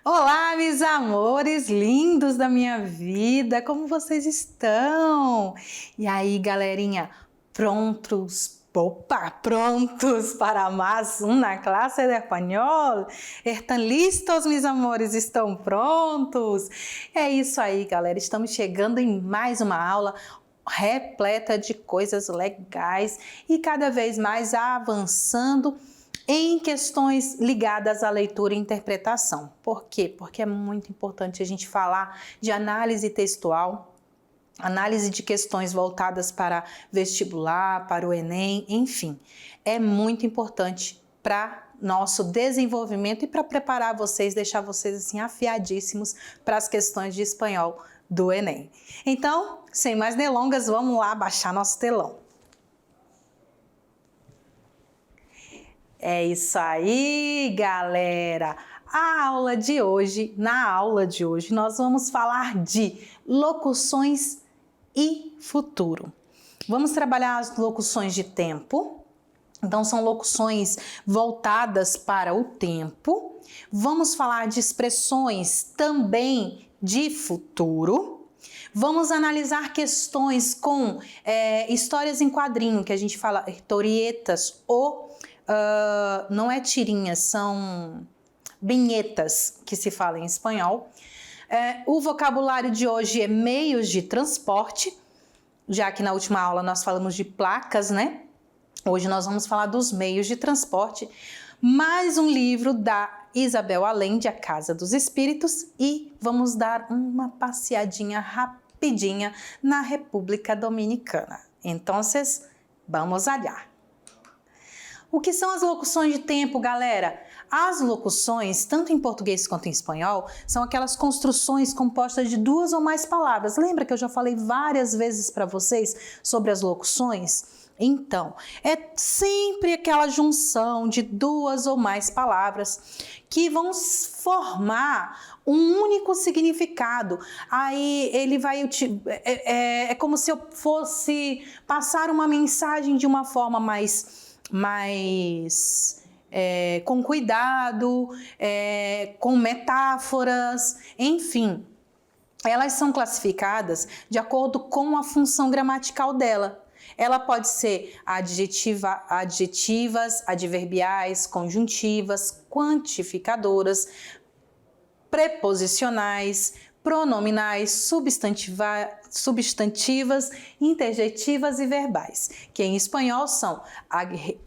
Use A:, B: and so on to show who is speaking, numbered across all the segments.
A: Olá, meus amores lindos da minha vida, como vocês estão? E aí, galerinha, prontos? Opa, prontos para mais uma classe de espanhol? Estão listos, meus amores? Estão prontos? É isso aí, galera, estamos chegando em mais uma aula repleta de coisas legais e cada vez mais avançando em questões ligadas à leitura e interpretação. Por quê? Porque é muito importante a gente falar de análise textual, análise de questões voltadas para vestibular, para o Enem, enfim. É muito importante para nosso desenvolvimento e para preparar vocês, deixar vocês assim afiadíssimos para as questões de espanhol do Enem. Então, sem mais delongas, vamos lá baixar nosso telão. É isso aí, galera! Na aula de hoje, nós vamos falar de locuções e futuro. Vamos trabalhar as locuções de tempo. Então, são locuções voltadas para o tempo. Vamos falar de expressões também de futuro. Vamos analisar questões com histórias em quadrinho, que a gente fala historietas ou não é tirinhas, são vinhetas que se fala em espanhol. O vocabulário de hoje é meios de transporte, já que na última aula nós falamos de placas, né? Hoje nós vamos falar dos meios de transporte. Mais um livro da Isabel Allende, A Casa dos Espíritos, e vamos dar uma passeadinha rapidinha na República Dominicana. Então, vamos olhar. O que são as locuções de tempo, galera? As locuções, tanto em português quanto em espanhol, são aquelas construções compostas de duas ou mais palavras. Lembra que eu já falei várias vezes para vocês sobre as locuções? Então, é sempre aquela junção de duas ou mais palavras que vão formar um único significado. Aí ele vai... É como se eu fosse passar uma mensagem de uma forma mais com cuidado, com metáforas, enfim. Elas são classificadas de acordo com a função gramatical dela. Ela pode ser adjetivas, adverbiais, conjuntivas, quantificadoras, preposicionais, pronominais, substantivas, interjetivas e verbais, que em espanhol são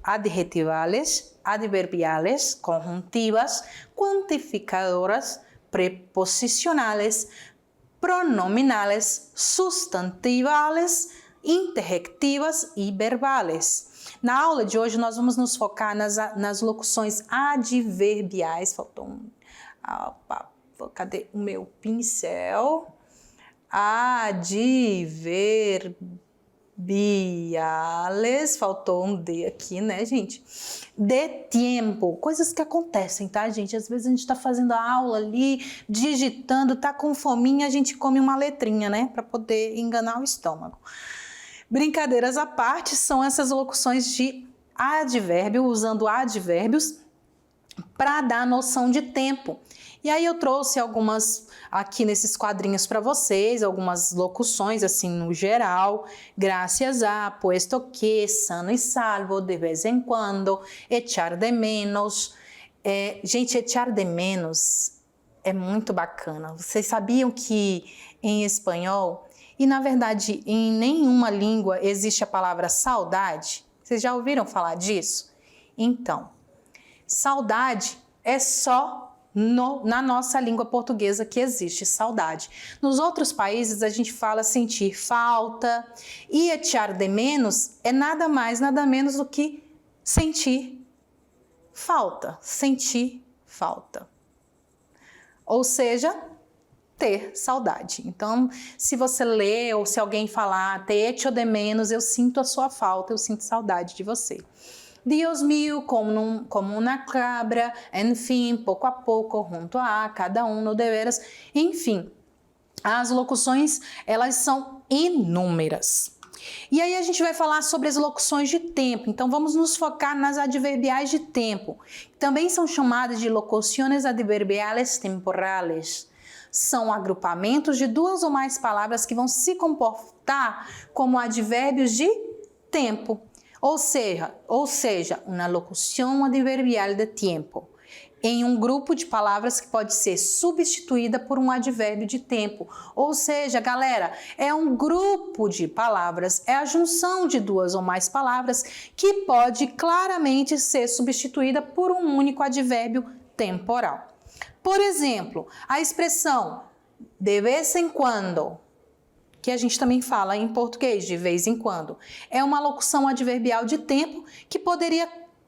A: adjetivales, adverbiales, conjuntivas, quantificadoras, preposicionales, pronominales, substantivales, interjectivas e verbales. Na aula de hoje nós vamos nos focar nas locuções adverbiais. Faltou um... Cadê o meu pincel? Adverbiales, faltou um D aqui, né, gente? De tempo, coisas que acontecem, tá, gente? Às vezes a gente tá fazendo a aula ali, digitando, tá com fominha, a gente come uma letrinha, né, para poder enganar o estômago. Brincadeiras à parte, são essas locuções de advérbio, usando advérbios para dar noção de tempo. E aí eu trouxe algumas aqui nesses quadrinhos para vocês, algumas locuções assim no geral. Gracias a, puesto que, sano e salvo, de vez em quando, echar de menos. Gente, echar de menos é muito bacana. Vocês sabiam que em espanhol, e na verdade em nenhuma língua existe a palavra saudade? Vocês já ouviram falar disso? Então, saudade é só na nossa língua portuguesa que existe saudade. Nos outros países a gente fala sentir falta, e echar de menos é nada mais, nada menos do que sentir falta, ou seja, ter saudade. Então, se você lê ou se alguém falar te echo de menos, eu sinto a sua falta, eu sinto saudade de você. Dios mío, como uma cabra, enfim, pouco a pouco, junto a cada um, de veras, enfim. As locuções, elas são inúmeras. E aí a gente vai falar sobre as locuções de tempo. Então vamos nos focar nas adverbiais de tempo. Também são chamadas de locuções adverbiales temporales. São agrupamentos de duas ou mais palavras que vão se comportar como advérbios de tempo. Ou seja, uma locução adverbial de tempo em um grupo de palavras que pode ser substituída por um advérbio de tempo. Ou seja, galera, é um grupo de palavras, é a junção de duas ou mais palavras que pode claramente ser substituída por um único advérbio temporal. Por exemplo, a expressão de vez em quando, que a gente também fala em português, de vez em quando, é uma locução adverbial de tempo que poderia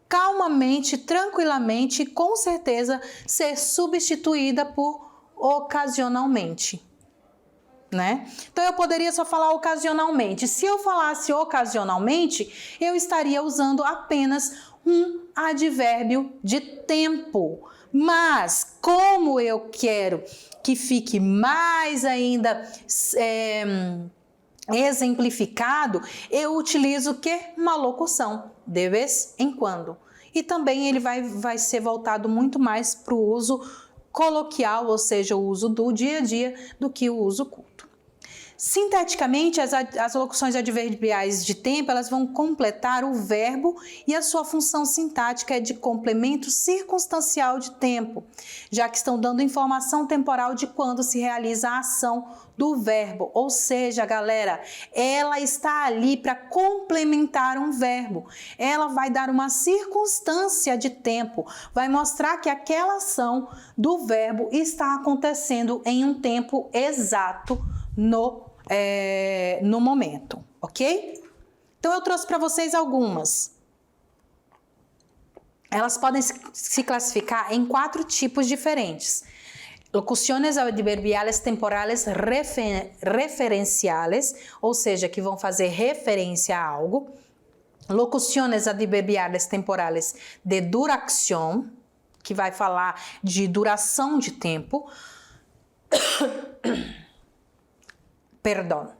A: calmamente, tranquilamente, com certeza, ser substituída por ocasionalmente, né? Então eu poderia só falar ocasionalmente. Se eu falasse ocasionalmente, eu estaria usando apenas um advérbio de tempo. Mas como eu quero que fique mais ainda exemplificado, eu utilizo o que? Uma locução, de vez em quando. E também ele vai ser voltado muito mais para o uso coloquial, ou seja, o uso do dia a dia, do que o uso culto. Sinteticamente, as locuções adverbiais de tempo, elas vão completar o verbo e a sua função sintática é de complemento circunstancial de tempo, já que estão dando informação temporal de quando se realiza a ação do verbo. Ou seja, galera, ela está ali para complementar um verbo. Ela vai dar uma circunstância de tempo, vai mostrar que aquela ação do verbo está acontecendo em um tempo exato no momento, ok? Então eu trouxe para vocês algumas. Elas podem se classificar em 4 tipos diferentes. Locuções adverbiales temporales referenciales, ou seja, que vão fazer referência a algo. Locuções adverbiales temporales de duração, que vai falar de duração de tempo. Perdão.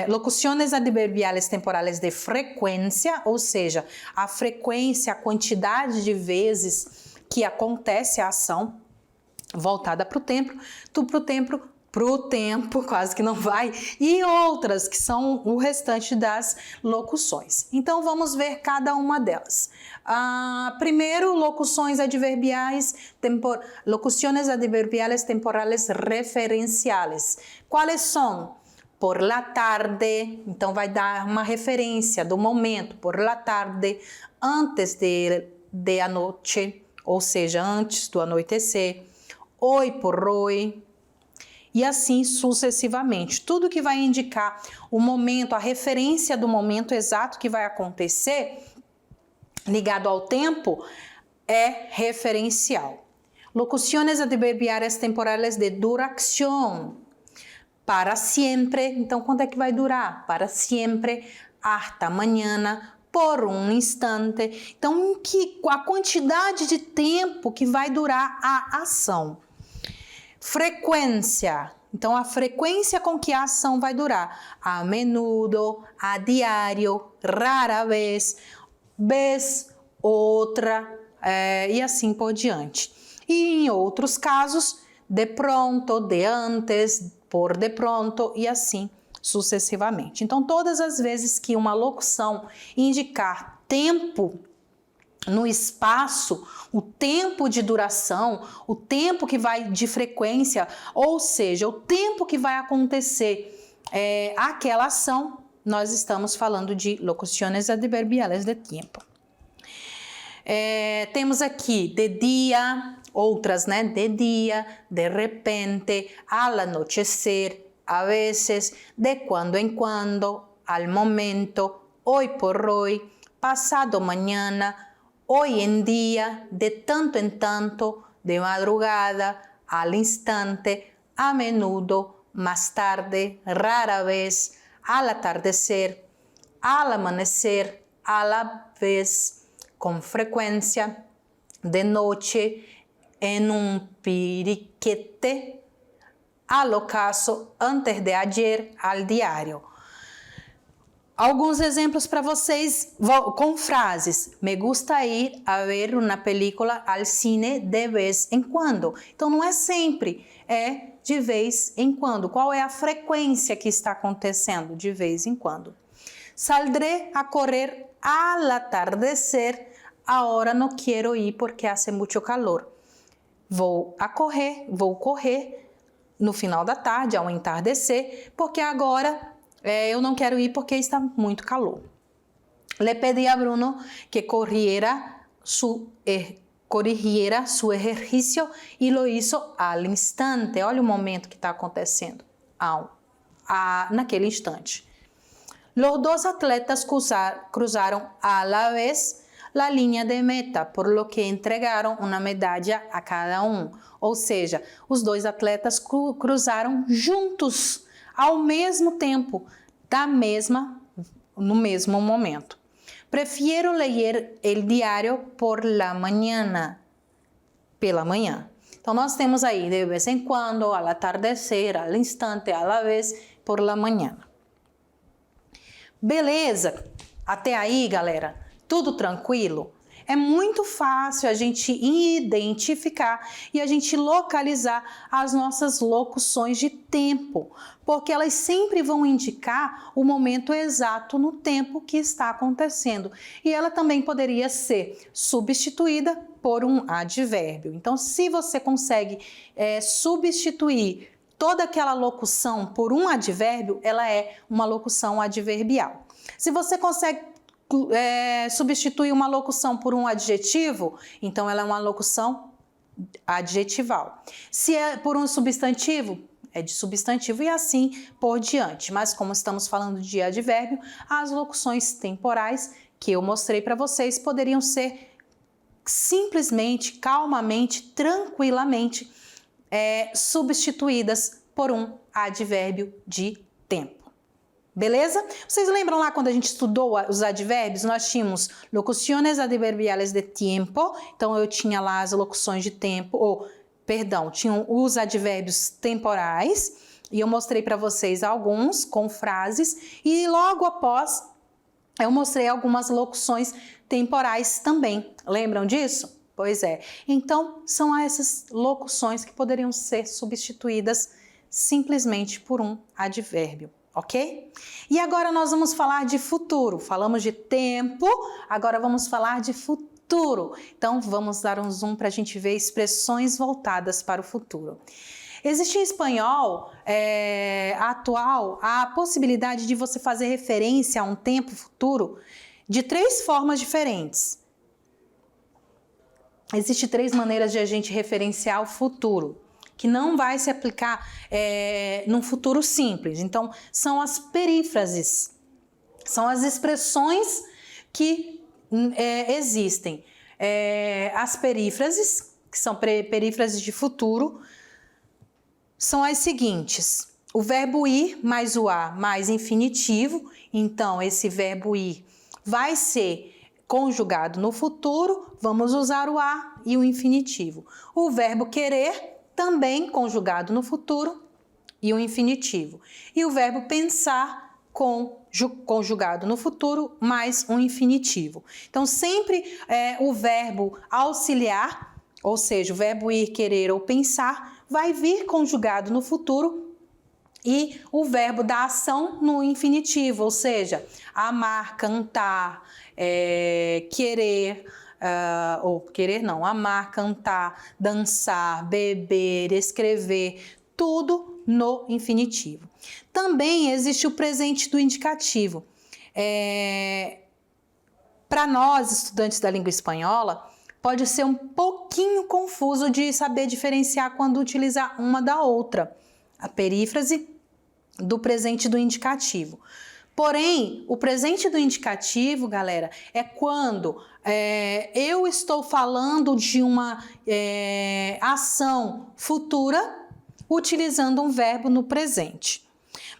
A: Locuções adverbiales temporales de frequência, ou seja, a frequência, a quantidade de vezes que acontece a ação voltada para o tempo, quase que não vai, e outras que são o restante das locuções. Então vamos ver cada uma delas. Primeiro, locuções adverbiales temporales referenciales. Quais são? Por la tarde, então vai dar uma referência do momento, por la tarde, antes de a noite, ou seja, antes do anoitecer, hoy por hoy, e assim sucessivamente. Tudo que vai indicar o momento, a referência do momento exato que vai acontecer, ligado ao tempo, é referencial. Locuções adverbiais temporales de duração. Para sempre, então quanto é que vai durar? Para sempre, hasta mañana, por um instante. Então, a quantidade de tempo que vai durar a ação. Frequência. Então, a frequência com que a ação vai durar. A menudo, a diário, rara vez, outra, e assim por diante. E em outros casos, de pronto, de antes, por de pronto e assim sucessivamente. Então, todas as vezes que uma locução indicar tempo no espaço, o tempo de duração, o tempo que vai de frequência, ou seja, o tempo que vai acontecer aquela ação, nós estamos falando de locuções adverbiales de tempo. Temos aqui de dia, outras, né? De dia, de repente, al anochecer, a veces, de cuando en cuando, al momento, hoy por hoy, pasado mañana, hoy en día, de tanto en tanto, de madrugada, al instante, a menudo, más tarde, rara vez, al atardecer, al amanecer, a la vez, con frecuencia, de noche, en un piriquete, al ocaso, antes de ayer, al diario. Alguns exemplos para vocês com frases. Me gusta ir a ver uma película al cine de vez em quando. Então não é sempre, é de vez em quando. Qual é a frequência que está acontecendo de vez em quando? Saldré a correr al atardecer. Ahora no quiero ir porque hace mucho calor. Vou correr no final da tarde, ao entardecer, porque agora eu não quero ir porque está muito calor. Le pedí a Bruno que corriera su ejercicio y lo hizo al instante. Olha o momento que está acontecendo naquele instante. Los dos atletas cruzaron a la vez la línea de meta, por lo que entregaram uma medalha a cada um. Ou seja, os dois atletas cruzaram juntos, ao mesmo tempo, no mesmo momento. Prefiero leer el diario por la mañana, pela manhã. Então, nós temos aí, de vez em quando, al atardecer, al instante, a la vez, por la mañana. Beleza? Até aí, galera, tudo tranquilo? É muito fácil a gente identificar e a gente localizar as nossas locuções de tempo, porque elas sempre vão indicar o momento exato no tempo que está acontecendo. E ela também poderia ser substituída por um advérbio. Então, se você consegue substituir toda aquela locução por um advérbio, ela é uma locução adverbial. Se você consegue substituir uma locução por um adjetivo, então ela é uma locução adjetival. Se é por um substantivo, é de substantivo e assim por diante. Mas como estamos falando de advérbio, as locuções temporais que eu mostrei para vocês poderiam ser simplesmente, calmamente, tranquilamente substituídas por um advérbio de tempo. Beleza? Vocês lembram lá quando a gente estudou os advérbios? Nós tínhamos locuções adverbiales de tempo, então eu tinha lá as locuções de tempo, tinham os advérbios temporais, e eu mostrei para vocês alguns com frases, e logo após eu mostrei algumas locuções temporais também. Lembram disso? Pois é. Então, são essas locuções que poderiam ser substituídas simplesmente por um advérbio. Ok? E agora nós vamos falar de futuro. Falamos de tempo, agora vamos falar de futuro. Então, vamos dar um zoom para a gente ver expressões voltadas para o futuro. Existe em espanhol atual a possibilidade de você fazer referência a um tempo futuro de 3 formas diferentes. Existem 3 maneiras de a gente referenciar o futuro, que não vai se aplicar num futuro simples. Então, são as perífrases, são as expressões que existem. As perífrases, que são perífrases de futuro, são as seguintes. O verbo ir mais o a mais infinitivo, então esse verbo ir vai ser conjugado no futuro, vamos usar o a e o infinitivo. O verbo querer também conjugado no futuro e o infinitivo. E o verbo pensar conjugado no futuro mais um infinitivo. Então, sempre o verbo auxiliar, ou seja, o verbo ir, querer ou pensar, vai vir conjugado no futuro e o verbo da ação no infinitivo, ou seja, amar, cantar, querer... amar, cantar, dançar, beber, escrever, tudo no infinitivo. Também existe o presente do indicativo. Para nós, estudantes da língua espanhola, pode ser um pouquinho confuso de saber diferenciar quando utilizar uma da outra, a perífrase do presente do indicativo. Porém, o presente do indicativo, galera, é quando eu estou falando de uma ação futura utilizando um verbo no presente.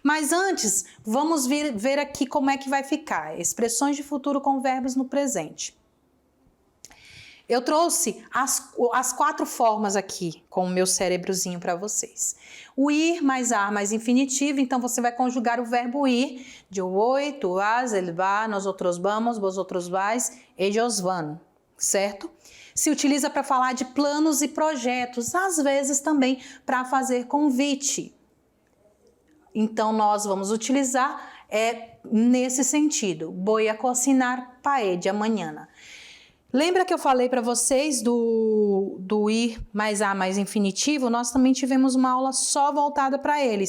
A: Mas antes, vamos ver aqui como é que vai ficar. Expressões de futuro com verbos no presente. Eu trouxe as 4 formas aqui com o meu cérebrozinho para vocês. O ir mais ar mais infinitivo, então você vai conjugar o verbo ir. Eu voy, tú vas, él va, nosotros vamos, vosotros vais, ellos van, certo? Se utiliza para falar de planos e projetos, às vezes também para fazer convite. Então nós vamos utilizar nesse sentido. Voy a cocinar paella mañana. Lembra que eu falei para vocês do ir mais a mais infinitivo? Nós também tivemos uma aula só voltada para ele.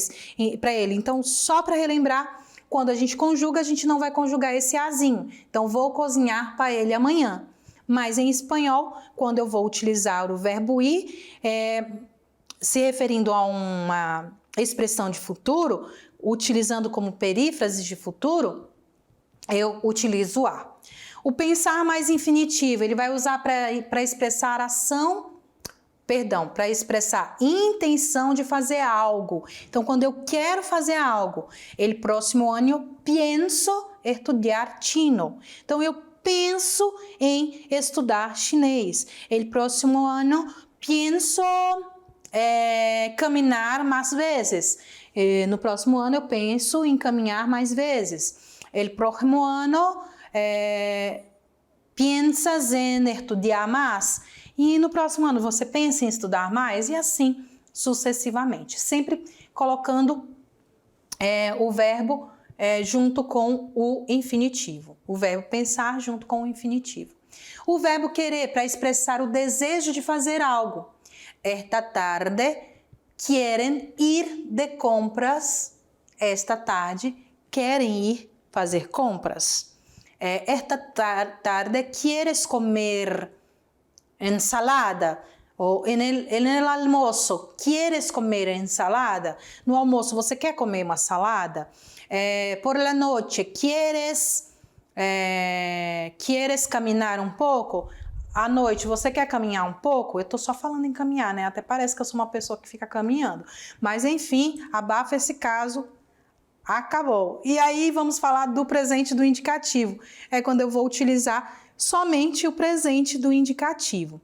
A: Então, só para relembrar, quando a gente conjuga, a gente não vai conjugar esse azinho. Então, vou cozinhar paella amanhã. Mas em espanhol, quando eu vou utilizar o verbo ir, se referindo a uma expressão de futuro, utilizando como perífrase de futuro, eu utilizo a. O pensar mais infinitivo, ele vai usar para expressar para expressar intenção de fazer algo. Então, quando eu quero fazer algo, el próximo año pienso estudiar chino. Então, eu penso em estudar chinês. El próximo ano pienso caminhar mais vezes. No próximo ano eu penso em caminhar mais vezes. El próximo ano piensas em estudar mais. E no próximo ano você pensa em estudar mais e assim sucessivamente. Sempre colocando o verbo junto com o infinitivo. O verbo pensar junto com o infinitivo. O verbo querer para expressar o desejo de fazer algo. Esta tarde quieren ir de compras. Esta tarde querem ir fazer compras. Esta tarde quieres comer ensalada. Ou en el almoço, quieres comer ensalada? No almoço, você quer comer uma salada? Por la noche, quieres caminhar um pouco? À noite, você quer caminhar um pouco? Eu tô só falando em caminhar, né? Até parece que eu sou uma pessoa que fica caminhando. Mas, enfim, abafa esse caso. Acabou. E aí, vamos falar do presente do indicativo. É quando eu vou utilizar somente o presente do indicativo.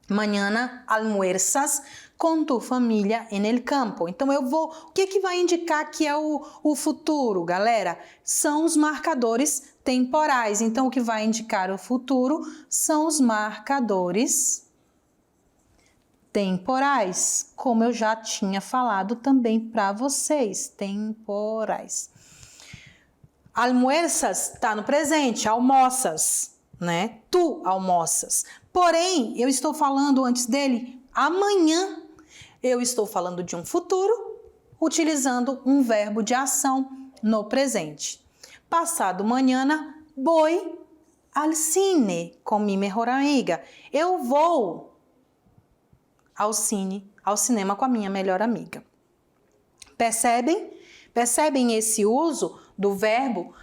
A: Mañana almuerzas com tu família en el campo. Então, o que vai indicar que é o futuro, galera? São os marcadores temporais. Então, o que vai indicar o futuro são os marcadores temporais, como eu já tinha falado também para vocês, temporais. Almuerzas está no presente, almoças, né? Tu almoças. Porém, eu estou falando antes dele, amanhã. Eu estou falando de um futuro, utilizando um verbo de ação no presente. Passado mañana, voy al cine com mi mejor amiga. Eu vou ao cinema com a minha melhor amiga. Percebem? Percebem esse uso do verbo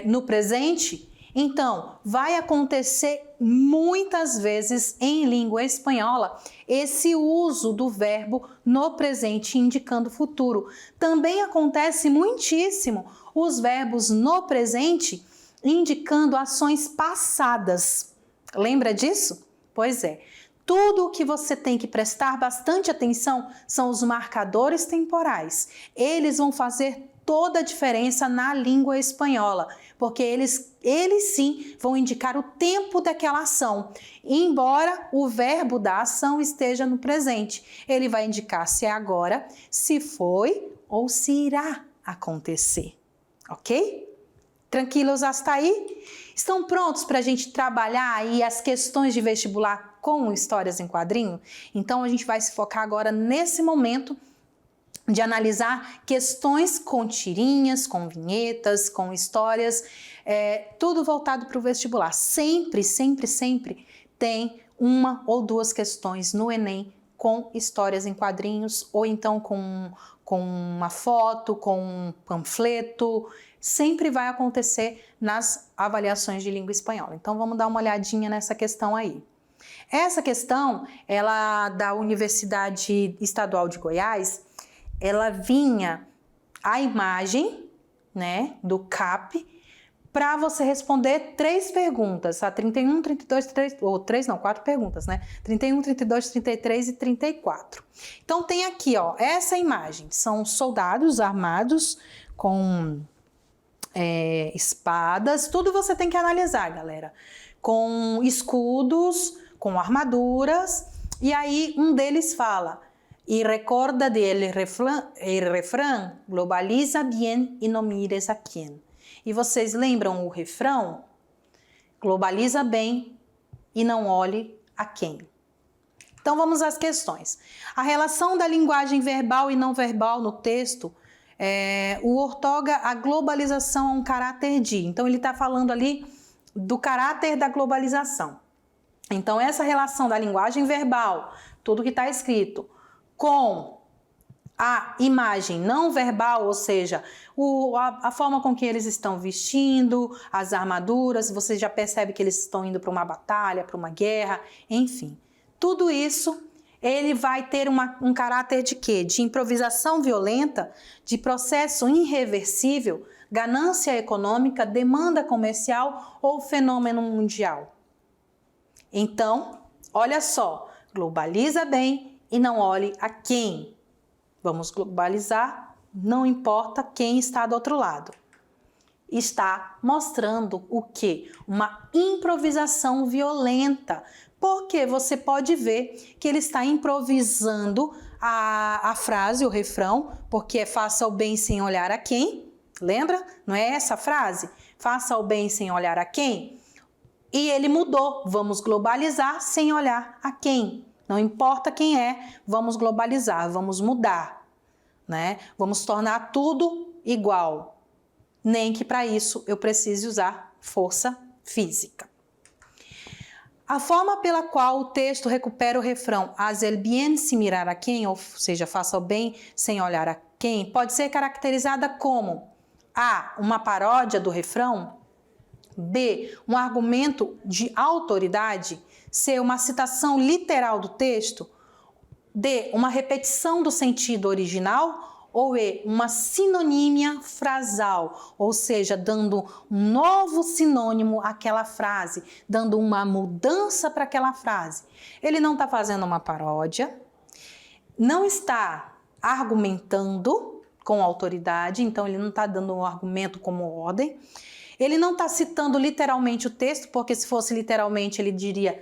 A: no presente? Então, vai acontecer muitas vezes em língua espanhola esse uso do verbo no presente indicando futuro. Também acontece muitíssimo os verbos no presente indicando ações passadas. Lembra disso? Pois é. Tudo o que você tem que prestar bastante atenção são os marcadores temporais. Eles vão fazer toda a diferença na língua espanhola, porque eles sim vão indicar o tempo daquela ação. Embora o verbo da ação esteja no presente, ele vai indicar se é agora, se foi ou se irá acontecer. Ok? Tranquilos hasta aí? Estão prontos para a gente trabalhar aí as questões de vestibular com histórias em quadrinho? Então a gente vai se focar agora nesse momento de analisar questões com tirinhas, com vinhetas, com histórias, tudo voltado para o vestibular. Sempre, sempre, sempre tem uma ou duas questões no Enem com histórias em quadrinhos, ou então com uma foto, com um panfleto. Sempre vai acontecer nas avaliações de língua espanhola. Então vamos dar uma olhadinha nessa questão aí. Essa questão, ela da Universidade Estadual de Goiás, ela vinha a imagem, né, do CAP para você responder 3 perguntas, tá? 31, 32, 4 perguntas, né? 31, 32, 33 e 34. Então tem aqui, ó, essa imagem. São soldados armados com espadas, tudo você tem que analisar, galera. Com escudos, com armaduras, e aí um deles fala: "Y recuerda del refrán, globaliza bien y no mires a quién." E vocês lembram o refrão? Globaliza bem e não olhe a quem. Então vamos às questões. A relação da linguagem verbal e não verbal no texto, o ortoga a globalização a um caráter de. Então ele está falando ali do caráter da globalização. Então essa relação da linguagem verbal, tudo que está escrito, com a imagem não verbal, ou seja, a forma com que eles estão vestindo, as armaduras, você já percebe que eles estão indo para uma batalha, para uma guerra, enfim. Tudo isso, ele vai ter um caráter de quê? De improvisação violenta, de processo irreversível, ganância econômica, demanda comercial ou fenômeno mundial. Então, olha só, globaliza bem e não olhe a quem. Vamos globalizar, não importa quem está do outro lado. Está mostrando o quê? Uma improvisação violenta, porque você pode ver que ele está improvisando a frase, o refrão, porque é faça o bem sem olhar a quem. Lembra? Não é essa a frase? Faça o bem sem olhar a quem. E ele mudou, vamos globalizar sem olhar a quem. Não importa quem é, vamos globalizar, vamos mudar, né? Vamos tornar tudo igual, nem que para isso eu precise usar força física. A forma pela qual o texto recupera o refrão haz el bien sin mirar a quem, ou seja, faça o bem sem olhar a quem, pode ser caracterizada como A, uma paródia do refrão, B, um argumento de autoridade, C, uma citação literal do texto, D, uma repetição do sentido original, ou E, uma sinonímia frasal, ou seja, dando um novo sinônimo àquela frase, dando uma mudança para aquela frase. Ele não está fazendo uma paródia, não está argumentando com autoridade, então ele não está dando um argumento como ordem, ele não está citando literalmente o texto, porque se fosse literalmente ele diria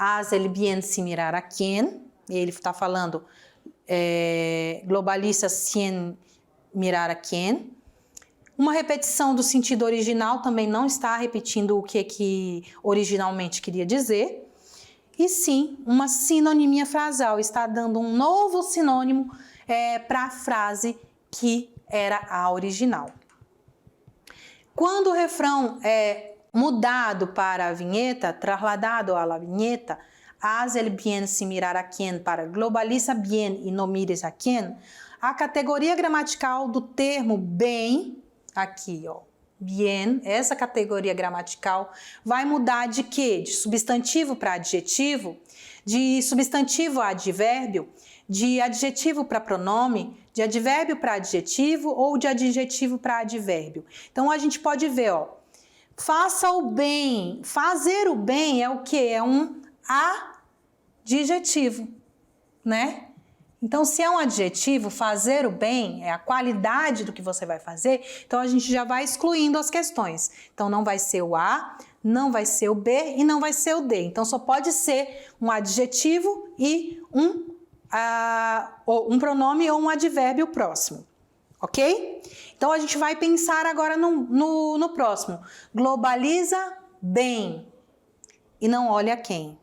A: haz el bien sin mirar a quien, ele está falando globaliza sin mirar a quien. Uma repetição do sentido original também não está repetindo o que originalmente queria dizer. E sim, uma sinonimia frasal, está dando um novo sinônimo para a frase que era a original. Quando o refrão é mudado para a vinheta, trasladado a la vinheta, haz el bien sin mirar a quien para globaliza bien y no mires a quien, a categoria gramatical do termo bem, aqui ó, bien, essa categoria gramatical vai mudar de quê? De substantivo para adjetivo, de substantivo a advérbio, de adjetivo para pronome, de advérbio para adjetivo ou de adjetivo para advérbio. Então a gente pode ver, ó, faça o bem, fazer o bem é o que? É um adjetivo, né? Então, se é um adjetivo, fazer o bem é a qualidade do que você vai fazer, então a gente já vai excluindo as questões. Então, não vai ser o A, não vai ser o B e não vai ser o D. Então, só pode ser um adjetivo e um pronome ou um advérbio próximo, ok? Então, a gente vai pensar agora no próximo. Globaliza bem e não olha quem.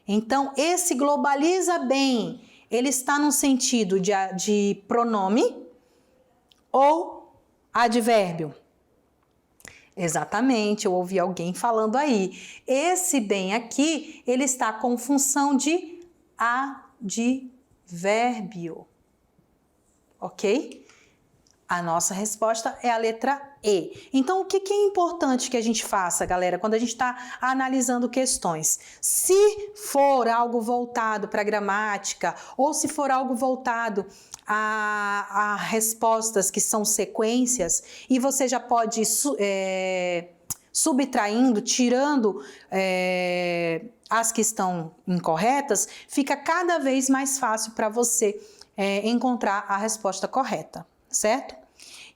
A: Então, esse globaliza bem, ele está no sentido de pronome ou advérbio? Exatamente, eu ouvi alguém falando aí. Esse bem aqui, ele está com função de advérbio, ok? A nossa resposta é a letra E. Então, o que é importante que a gente faça, galera, quando a gente está analisando questões? Se for algo voltado para gramática ou se for algo voltado a respostas que são sequências, e você já pode subtraindo, tirando as que estão incorretas, fica cada vez mais fácil para você encontrar a resposta correta, certo?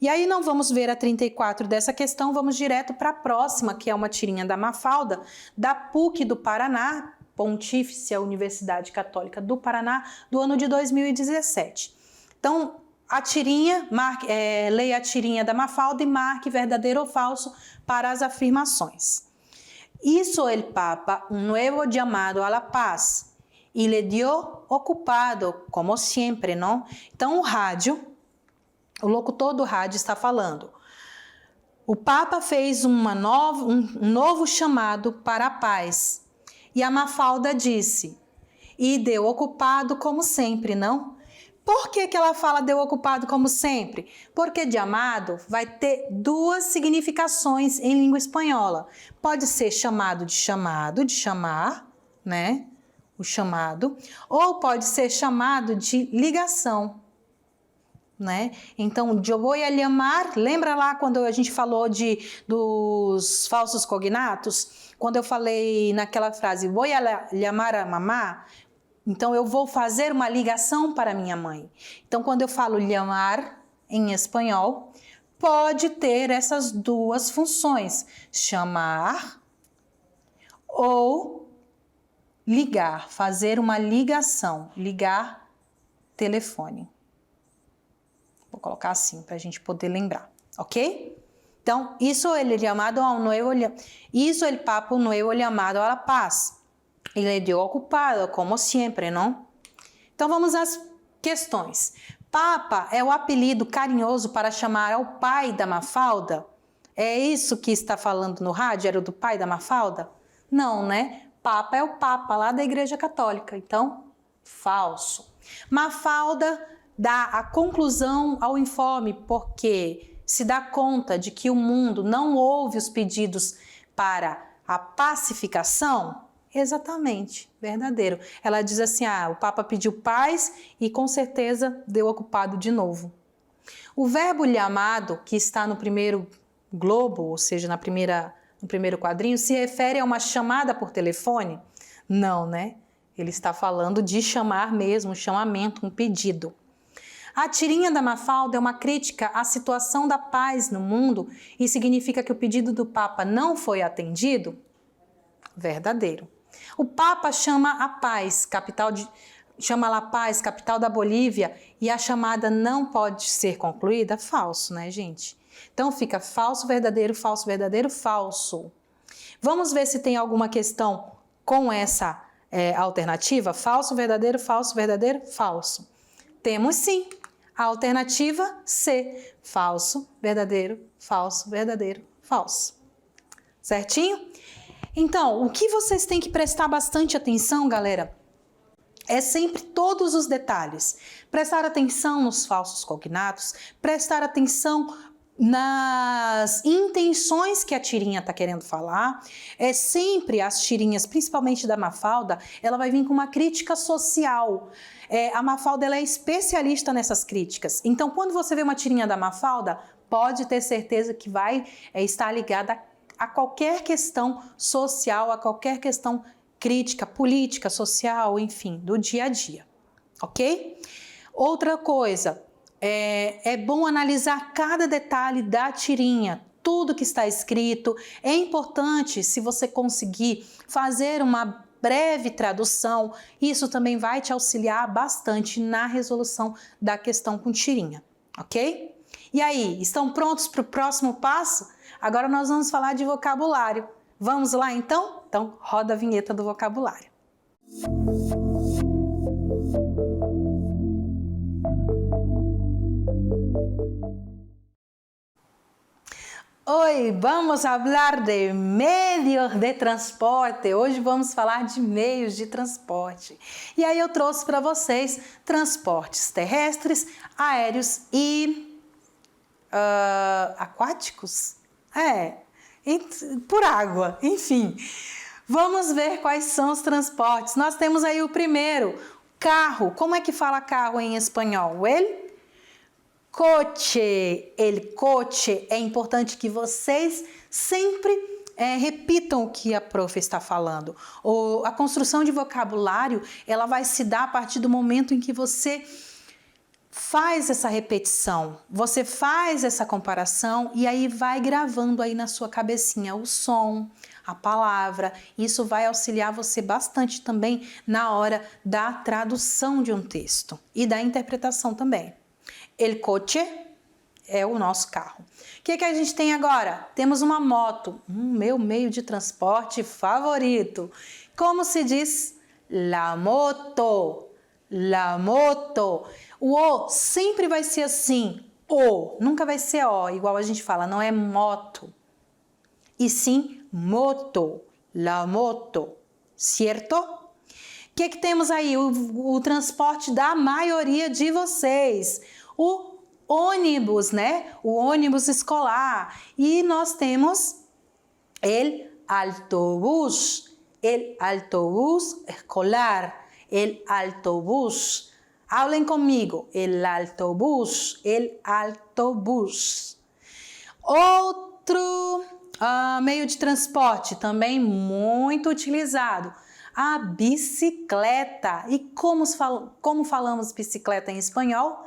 A: E aí não vamos ver a 34 dessa questão, vamos direto para a próxima, que é uma tirinha da Mafalda, da PUC do Paraná, Pontífice Universidade Católica do Paraná, do ano de 2017. Então, a tirinha, leia a tirinha da Mafalda e marque verdadeiro ou falso para as afirmações. Hizo el Papa un nuevo llamado a la paz y le dio ocupado, como siempre, não? Então, o locutor do rádio está falando. O Papa fez um novo chamado para a paz. E a Mafalda disse, e deu ocupado como sempre, não? Por que ela fala deu ocupado como sempre? Porque chamado vai ter duas significações em língua espanhola. Pode ser chamado, de chamar, né? O chamado. Ou pode ser chamado de ligação, né? Então, eu vou llamar, lembra lá quando a gente falou dos falsos cognatos? Quando eu falei naquela frase, vou llamar a mamá, então eu vou fazer uma ligação para minha mãe. Então, quando eu falo llamar em espanhol, pode ter essas duas funções, chamar ou ligar, fazer uma ligação, ligar telefone. Vou colocar assim para a gente poder lembrar, ok? Então, hizo el Papa un nuevo llamado a la paz y le dio ocupado, como sempre, não? Então, vamos às questões. Papa é o apelido carinhoso para chamar ao pai da Mafalda? É isso que está falando no rádio? Era do pai da Mafalda? Não, né? Papa é o Papa lá da Igreja Católica. Então, falso. Mafalda dá a conclusão ao informe porque se dá conta de que o mundo não ouve os pedidos para a pacificação? Exatamente, verdadeiro. Ela diz assim, o Papa pediu paz e com certeza deu ocupado de novo. O verbo llamado, que está no primeiro globo, ou seja, no primeiro quadrinho, se refere a uma chamada por telefone? Não, né? Ele está falando de chamar mesmo, um chamamento, um pedido. A tirinha da Mafalda é uma crítica à situação da paz no mundo e significa que o pedido do Papa não foi atendido? Verdadeiro. O Papa chama a paz, chama La Paz, capital da Bolívia, e a chamada não pode ser concluída? Falso, né, gente? Então fica falso, verdadeiro, falso, verdadeiro, falso. Vamos ver se tem alguma questão com essa alternativa? Falso, verdadeiro, falso. Temos sim. A alternativa C, falso, verdadeiro, falso. Certinho? Então, o que vocês têm que prestar bastante atenção, galera, é sempre todos os detalhes. Prestar atenção nos falsos cognatos, prestar atenção nas intenções que a tirinha está querendo falar. Sempre as tirinhas, principalmente da Mafalda, ela vai vir com uma crítica social. A Mafalda ela é especialista nessas críticas. Então, quando você vê uma tirinha da Mafalda, pode ter certeza que vai estar ligada a qualquer questão social, a qualquer questão crítica, política, social, enfim, do dia a dia, ok? Outra coisa, é bom analisar cada detalhe da tirinha, tudo que está escrito. É importante, se você conseguir fazer uma breve tradução, isso também vai te auxiliar bastante na resolução da questão com tirinha, ok? E aí, estão prontos para o próximo passo? Agora nós vamos falar de vocabulário. Vamos lá então? Então, roda a vinheta do vocabulário. Oi, vamos falar de meios de transporte. Hoje vamos falar de meios de transporte. E aí eu trouxe para vocês transportes terrestres, aéreos e aquáticos. Por água, enfim. Vamos ver quais são os transportes. Nós temos aí o primeiro, carro. Como é que fala carro em espanhol? El coche. El coche. É importante que vocês sempre repitam o que a prof está falando. A construção de vocabulário, ela vai se dar a partir do momento em que você faz essa repetição, você faz essa comparação e aí vai gravando aí na sua cabecinha o som, a palavra. Isso vai auxiliar você bastante também na hora da tradução de um texto e da interpretação também. El coche é o nosso carro. O que a gente tem agora? Temos uma moto, meu meio de transporte favorito. Como se diz? La moto, la moto. O O sempre vai ser assim, O, nunca vai ser O, igual a gente fala, não é moto, e sim moto, la moto, certo? O que temos aí? O transporte da maioria de vocês, o ônibus, né? O ônibus escolar. E nós temos el autobús escolar, el autobús. Hablem comigo, el autobús, el autobús. Outro meio de transporte também muito utilizado, a bicicleta. E como falamos bicicleta em espanhol?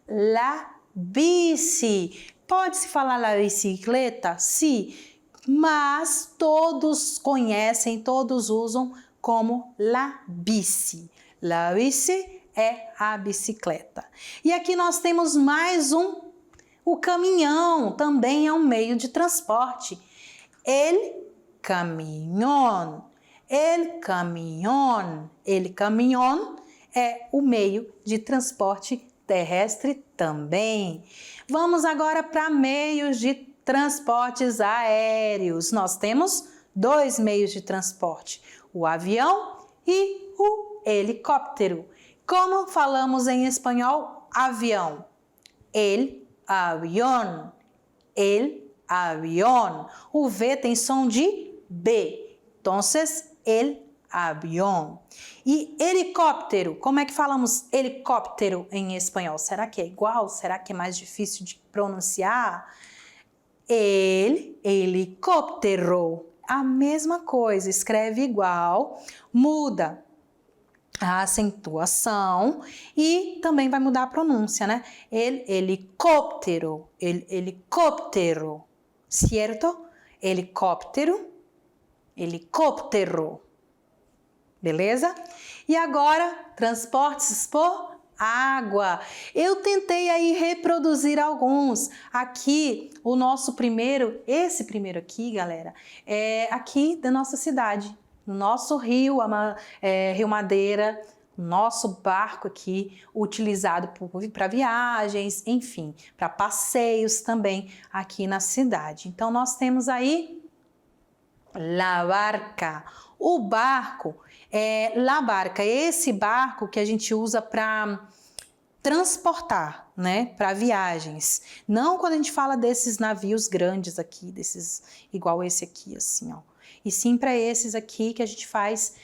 A: La bici. Pode-se falar la bicicleta? Sim, mas todos conhecem, todos usam como la bici. La bici é a bicicleta. E aqui nós temos mais o caminhão, também é um meio de transporte. El camión, el camión, el camión é o meio de transporte terrestre também. Vamos agora para meios de transportes aéreos. Nós temos 2 meios de transporte, o avião e o helicóptero. Como falamos em espanhol, avião? El avión, el avión. O V tem som de B, então, el avión. E helicóptero, como é que falamos helicóptero em espanhol? Será que é igual? Será que é mais difícil de pronunciar? El helicóptero. A mesma coisa, escreve igual, muda a acentuação e também vai mudar a pronúncia, né? El helicóptero, certo? Helicóptero, helicóptero, beleza? E agora, transportes por água. Eu tentei aí reproduzir alguns. Aqui, o nosso primeiro, esse primeiro aqui, galera, é aqui da nossa cidade. No nosso rio, Rio Madeira, nosso barco aqui, utilizado para viagens, enfim, para passeios também aqui na cidade. Então, nós temos aí la barca. O barco é la barca, esse barco que a gente usa para transportar, né, para viagens. Não quando a gente fala desses navios grandes aqui, desses igual esse aqui, assim, ó. E sim para esses aqui que a gente faz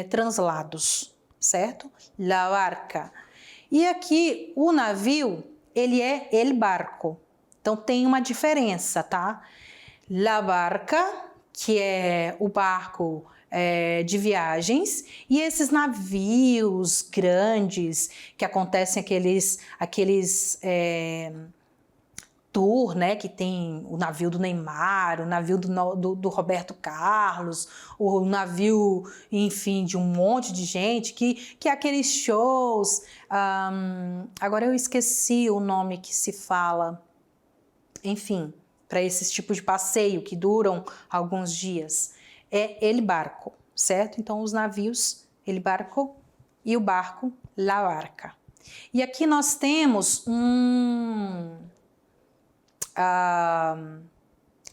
A: translados, certo? La barca. E aqui o navio, ele é el barco. Então tem uma diferença, tá? La barca, que é o barco de viagens, e esses navios grandes que acontecem aqueles tour, né, que tem o navio do Neymar, o navio do Roberto Carlos, o navio, enfim, de um monte de gente, que é aqueles shows, agora eu esqueci o nome que se fala, enfim, para esses tipos de passeio que duram alguns dias, é el barco, certo? Então os navios, el barco, e o barco, la barca. E aqui nós temos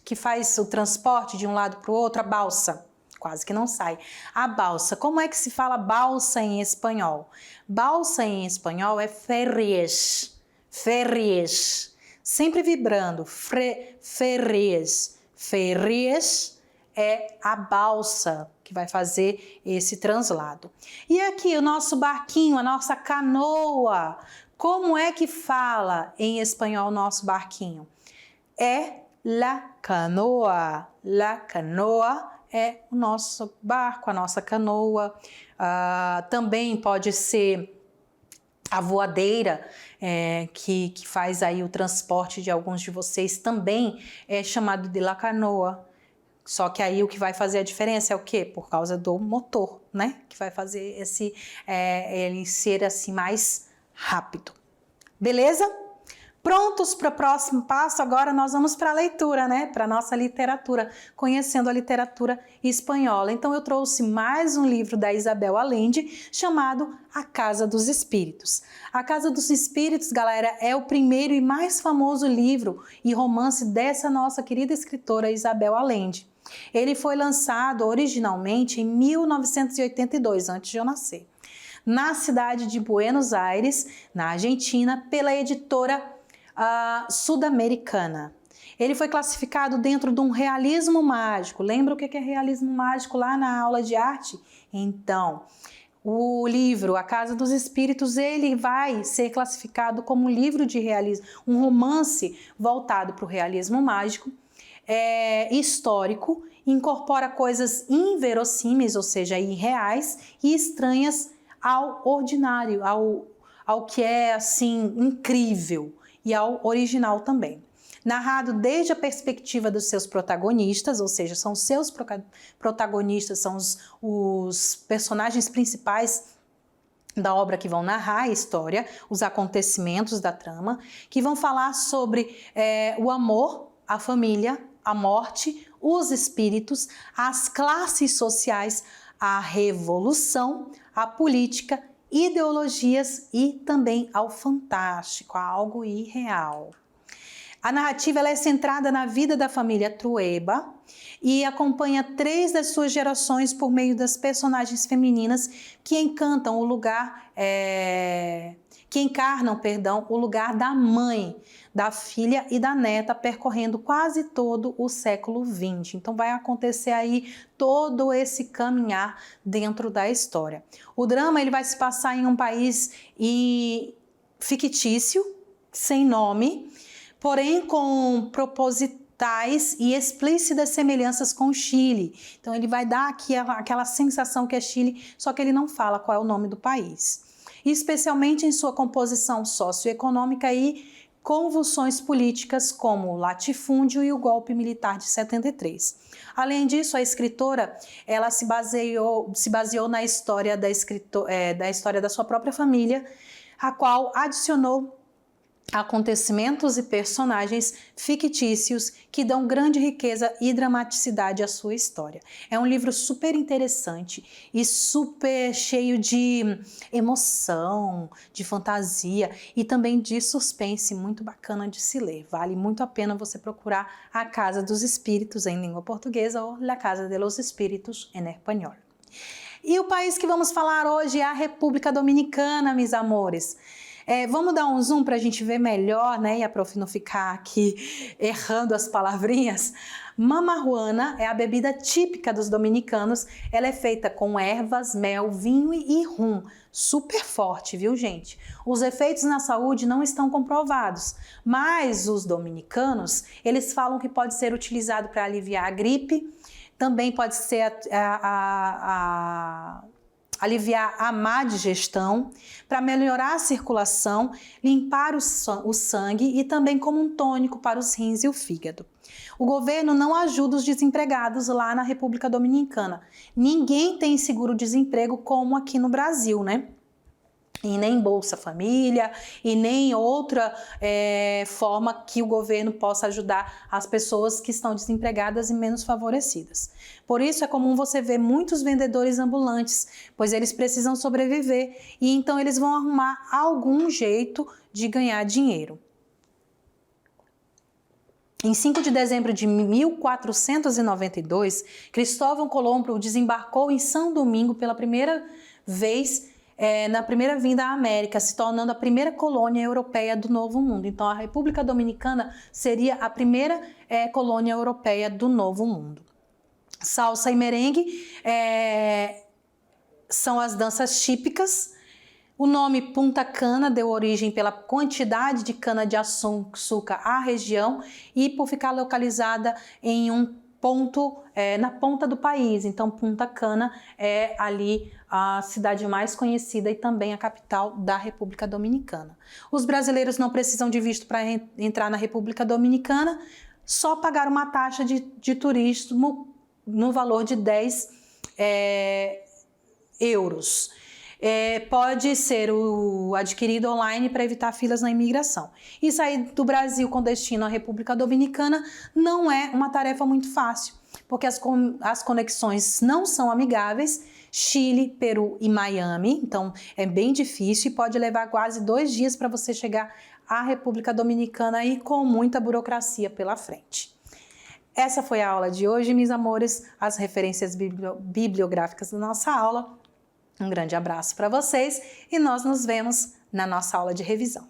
A: que faz o transporte de um lado para o outro, a balsa, quase que não sai. A balsa, como é que se fala balsa em espanhol? Balsa em espanhol é ferries, ferries, sempre vibrando, ferries, ferries é a balsa que vai fazer esse translado. E aqui o nosso barquinho, a nossa canoa, como é que fala em espanhol o nosso barquinho? É la canoa. La canoa é o nosso barco, a nossa canoa. Também pode ser a voadeira, que faz aí o transporte de alguns de vocês, também é chamado de la canoa. Só que aí o que vai fazer a diferença é o quê? Por causa do motor, né? Que vai fazer ele ser assim mais rápido. Beleza? Prontos para o próximo passo? Agora nós vamos para a leitura, né? Para a nossa literatura, conhecendo a literatura espanhola. Então eu trouxe mais um livro da Isabel Allende chamado A Casa dos Espíritos. A Casa dos Espíritos, galera, é o primeiro e mais famoso livro e romance dessa nossa querida escritora Isabel Allende. Ele foi lançado originalmente em 1982, antes de eu nascer, na cidade de Buenos Aires, na Argentina, pela editora Sudamericana. Ele foi classificado dentro de um realismo mágico. Lembra o que é realismo mágico lá na aula de arte? Então, o livro A Casa dos Espíritos, ele vai ser classificado como um livro de realismo, um romance voltado para o realismo mágico, histórico, incorpora coisas inverossímeis, ou seja, irreais e estranhas ao ordinário, ao que é assim incrível, e ao original também. Narrado desde a perspectiva dos seus protagonistas, ou seja, são seus protagonistas, são os personagens principais da obra que vão narrar a história, os acontecimentos da trama, que vão falar sobre o amor, a família, a morte, os espíritos, as classes sociais, a revolução, a política, ideologias e também ao fantástico, a algo irreal. A narrativa ela é centrada na vida da família Trueba e acompanha 3 das suas gerações por meio das personagens femininas que encarnam o lugar da mãe, da filha e da neta, percorrendo quase todo o século XX. Então vai acontecer aí todo esse caminhar dentro da história. O drama ele vai se passar em um país fictício, sem nome, porém com propositais e explícitas semelhanças com o Chile. Então ele vai dar aqui aquela sensação que é Chile, só que ele não fala qual é o nome do país. Especialmente em sua composição socioeconômica e convulsões políticas como o latifúndio e o golpe militar de 73. Além disso, a escritora ela se baseou na história da história da sua própria família, a qual adicionou acontecimentos e personagens fictícios que dão grande riqueza e dramaticidade à sua história. É um livro super interessante e super cheio de emoção, de fantasia e também de suspense, muito bacana de se ler. Vale muito a pena você procurar A Casa dos Espíritos em língua portuguesa ou La Casa de los Espíritos em espanhol. E o país que vamos falar hoje é a República Dominicana, meus amores. Vamos dar um zoom para a gente ver melhor, né? E a prof não ficar aqui errando as palavrinhas. Mamajuana é a bebida típica dos dominicanos. Ela é feita com ervas, mel, vinho e rum. Super forte, viu, gente? Os efeitos na saúde não estão comprovados, mas os dominicanos, eles falam que pode ser utilizado para aliviar a gripe, também pode ser aliviar a má digestão, para melhorar a circulação, limpar o sangue e também como um tônico para os rins e o fígado. O governo não ajuda os desempregados lá na República Dominicana. Ninguém tem seguro-desemprego como aqui no Brasil, né? E nem Bolsa Família, e nem outra forma que o governo possa ajudar as pessoas que estão desempregadas e menos favorecidas. Por isso é comum você ver muitos vendedores ambulantes, pois eles precisam sobreviver e então eles vão arrumar algum jeito de ganhar dinheiro. Em 5 de dezembro de 1492, Cristóvão Colombo desembarcou em São Domingo pela primeira vez na primeira vinda à América, se tornando a primeira colônia europeia do Novo Mundo. Então, a República Dominicana seria a primeira colônia europeia do Novo Mundo. Salsa e merengue são as danças típicas O nome Punta Cana deu origem pela quantidade de cana-de-açúcar à região e por ficar localizada em um ponto na ponta do país. Então, Punta Cana é ali a cidade mais conhecida e também a capital da República Dominicana. Os brasileiros não precisam de visto para entrar na República Dominicana, só pagar uma taxa de turismo no valor de 10 euros. Pode ser adquirido online para evitar filas na imigração. E sair do Brasil com destino à República Dominicana não é uma tarefa muito fácil, porque as conexões não são amigáveis, Chile, Peru e Miami, então é bem difícil e pode levar quase 2 dias para você chegar à República Dominicana e com muita burocracia pela frente. Essa foi a aula de hoje, meus amores, as referências bibliográficas da nossa aula. Um grande abraço para vocês e nós nos vemos na nossa aula de revisão.